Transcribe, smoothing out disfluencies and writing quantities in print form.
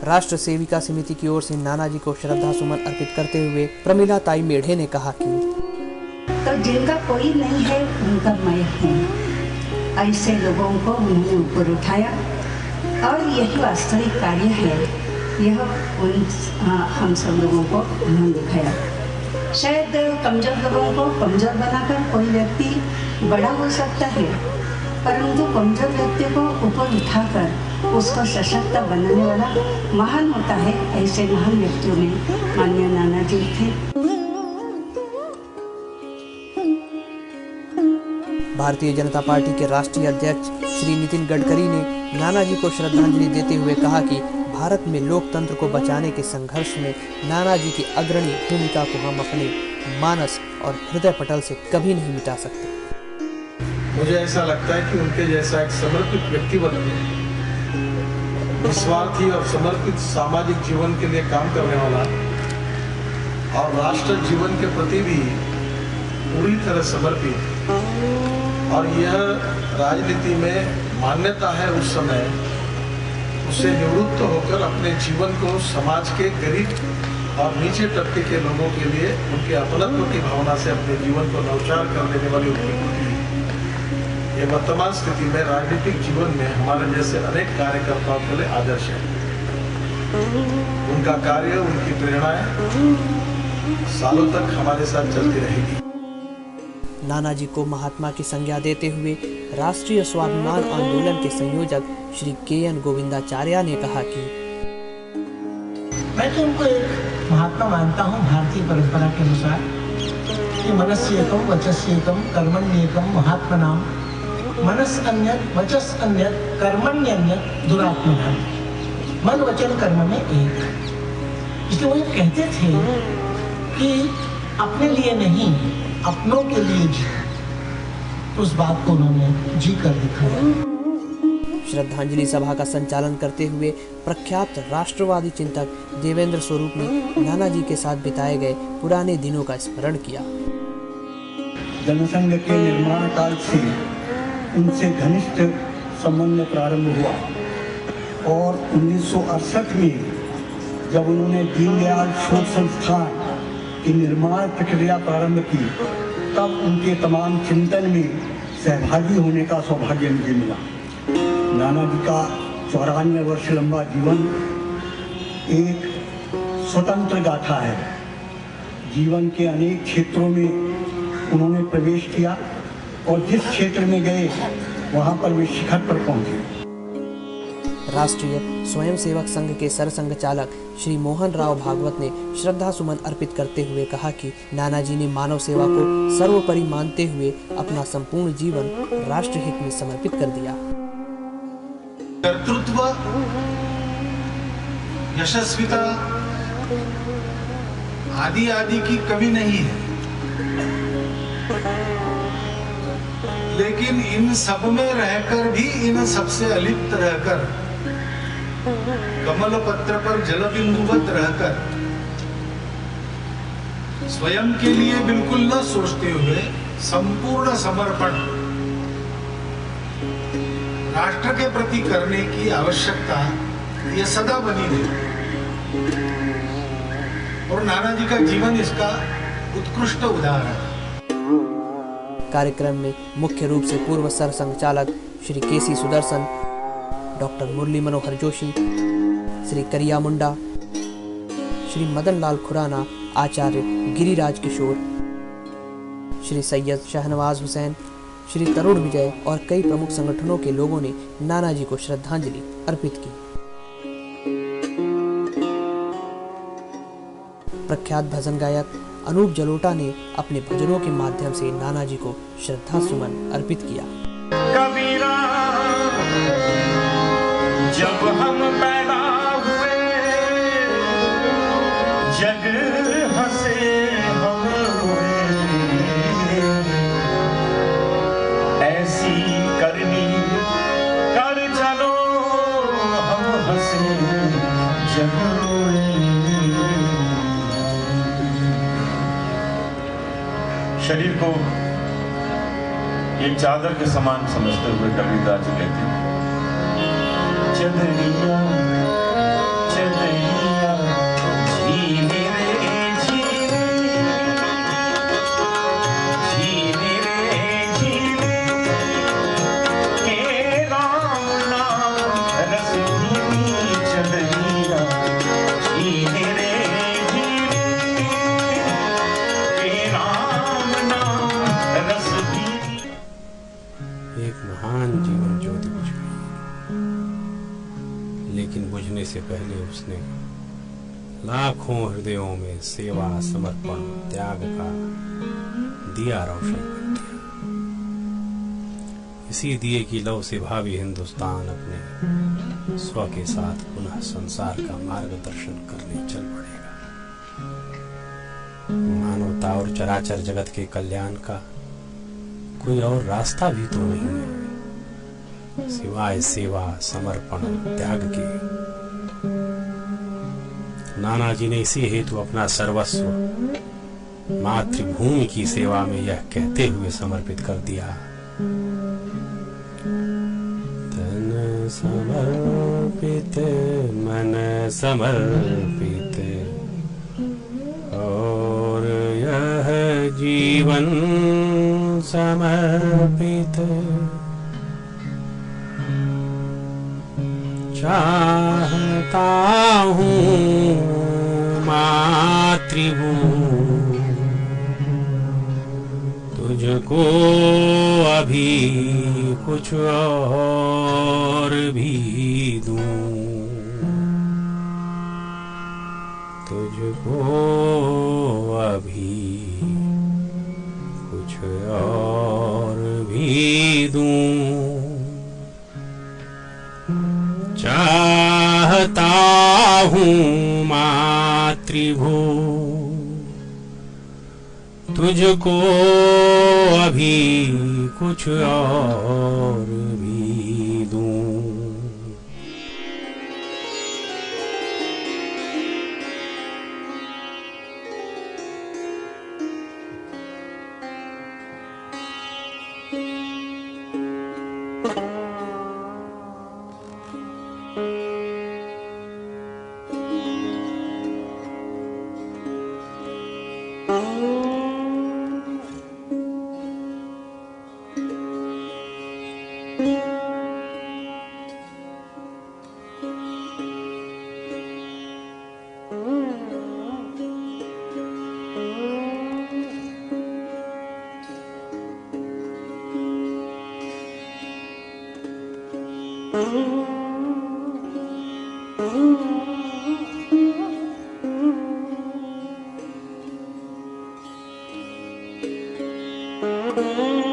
राष्ट्र सेविका समिति की ओर से नानाजी को श्रद्धा सुमन अर्पित करते हुए प्रमिला ताई मेढ़े ने कहा कि तो जिनका कोई नहीं है उनका मैं हूँ, ऐसे लोगों को उन्होंने ऊपर उठाया और यही वास्तविक कार्य है। यह हम सब लोगों को उन्होंने दिखाया। शायद कमजोर लोगों को कमजोर बनाकर कोई व्यक्ति बड़ा हो सकता है, परंतु कमजोर व्यक्ति को ऊपर उठाकर उसको सशक्त बनाने वाला महान होता है। ऐसे महान व्यक्तियों में माननीय नानाजी थे। भारतीय जनता पार्टी के राष्ट्रीय अध्यक्ष श्री नितिन गडकरी ने नानाजी को श्रद्धांजलि देते हुए कहा कि भारत में लोकतंत्र को बचाने के संघर्ष में नानाजी की अग्रणी भूमिका को हम अपने मानस और हृदय पटल से कभी नहीं मिटा सकते। मुझे ऐसा लगता है कि उनके जैसा एक समर्पित व्यक्तित्व, निस्वार्थी और समर्पित सामाजिक जीवन के लिए काम करने वाला और राष्ट्र जीवन के प्रति भी पूरी तरह समर्पित, और यह राजनीति में मान्यता है उस समय, उससे निवृत्त होकर अपने जीवन को समाज के गरीब और नीचे तबके के लोगों के लिए उनके अपनत्व की भावना से अपने जीवन को नवचार कर देने वाली उनकी कृति, ये वर्तमान स्थिति में राजनीतिक जीवन में हमारे जैसे अनेक कार्यकर्ताओं के लिए आदर्श है। उनका कार्य, उनकी प्रेरणाएं सालों तक हमारे साथ चलती रहेगी। नानाजी को महात्मा की संज्ञा देते हुए राष्ट्रीय स्वाभिमान आंदोलन के संयोजक श्री के.एन. गोविंदाचार्य ने कहा कि मैं तो उनको एक महात्मा मानता हूँ भारतीय परंपरा के अनुसार कि मनस्येकम वचस्येकम कर्मण्येकम महात्मनाम, मनस अन्यत वचस अन्यत कर्मण्यन्यत दुरात्मनाम। मन वचन कर्म में एक। इसलिए वो कहते थे कि अपने लिए नहीं, अपनों के लिए जी। उस बात को उन्होंने जी कर दिखाया। श्रद्धांजलि सभा का संचालन करते हुए प्रख्यात राष्ट्रवादी चिंतक देवेंद्र स्वरूप ने नानाजी के साथ बिताए गए पुराने दिनों का स्मरण किया। जनसंघ के निर्माण काल से उनसे घनिष्ठ संबंध प्रारंभ हुआ और 1968 में जब उन्होंने दीनदयाल शोध संस्थान की निर्माण प्रक्रिया प्रारंभ की, तब उनके तमाम चिंतन में सहभागी होने का सौभाग्य मुझे मिला। नानाजी का 94 वर्ष लंबा जीवन एक स्वतंत्र गाथा है। जीवन के अनेक क्षेत्रों में उन्होंने प्रवेश किया और जिस क्षेत्र में गए वहां पर वे शिखर पर पहुंचे। राष्ट्रीय स्वयंसेवक संघ के सरसंघ चालक श्री मोहन राव भागवत ने श्रद्धा सुमन अर्पित करते हुए कहा कि नानाजी ने मानव सेवा को सर्वोपरि मानते हुए अपना संपूर्ण जीवन राष्ट्र हित में समर्पित कर दिया। कर्तृत्व, यशस्विता आदि आदि की कमी नहीं है, लेकिन इन सब में रहकर भी, इन सबसे अलिप्त रहकर, कमल पत्र पर जल बिंदुवत रहकर, स्वयं के लिए बिल्कुल न सोचते हुए संपूर्ण समर्पण राष्ट्र के प्रति करने की आवश्यकता यह सदा बनी रही, और नानाजी का जीवन इसका उत्कृष्ट उदाहरण। कार्यक्रम में मुख्य रूप से पूर्व सरसंघ चालक श्री के.सी. सुदर्शन, डॉक्टर मुरली मनोहर जोशी, श्री करिया मुंडा, श्री मदन लाल खुराना, आचार्य गिरिराज किशोर, श्री सैयद शहनवाज हुसैन, श्री तरुण विजय और कई प्रमुख संगठनों के लोगों ने नानाजी को श्रद्धांजलि अर्पित की। प्रख्यात भजन गायक अनूप जलोटा ने अपने भजनों के माध्यम से नानाजी को श्रद्धा सुमन अर्पित किया। कबीरा, जब हम पैदा हुए जग हंसे हम रोए, ऐसी करनी कर चलो हम हंसे जग रोए। शरीर को एक चादर के समान समझते हुए कबीरदास जी कहते हैं, चदरिया लेकिन बुझने से पहले उसने लाखों हृदयों में सेवा, समर्पण, त्याग का दिया रोशन कर दिया। इसी दिए की लौ से भावी हिंदुस्तान अपने स्व के साथ पुनः संसार का मार्गदर्शन करने चल पड़ेगा। मानवता और चराचर जगत के कल्याण का कोई और रास्ता भी तो नहीं है सिवाय सेवा, समर्पण, त्याग के। नानाजी ने इसी हेतु अपना सर्वस्व मातृभूमि की सेवा में यह कहते हुए समर्पित कर दिया, तन समर्पित मन समर्पित और यह जीवन समर्पित। चाहता हूँ मातृभूमि तुझको अभी कुछ और भी दूं, तुझको अभी कुछ और भी दूं। चाहता हूँ मातृभूमि तुझको अभी कुछ और भी दूं। Mm-hmm.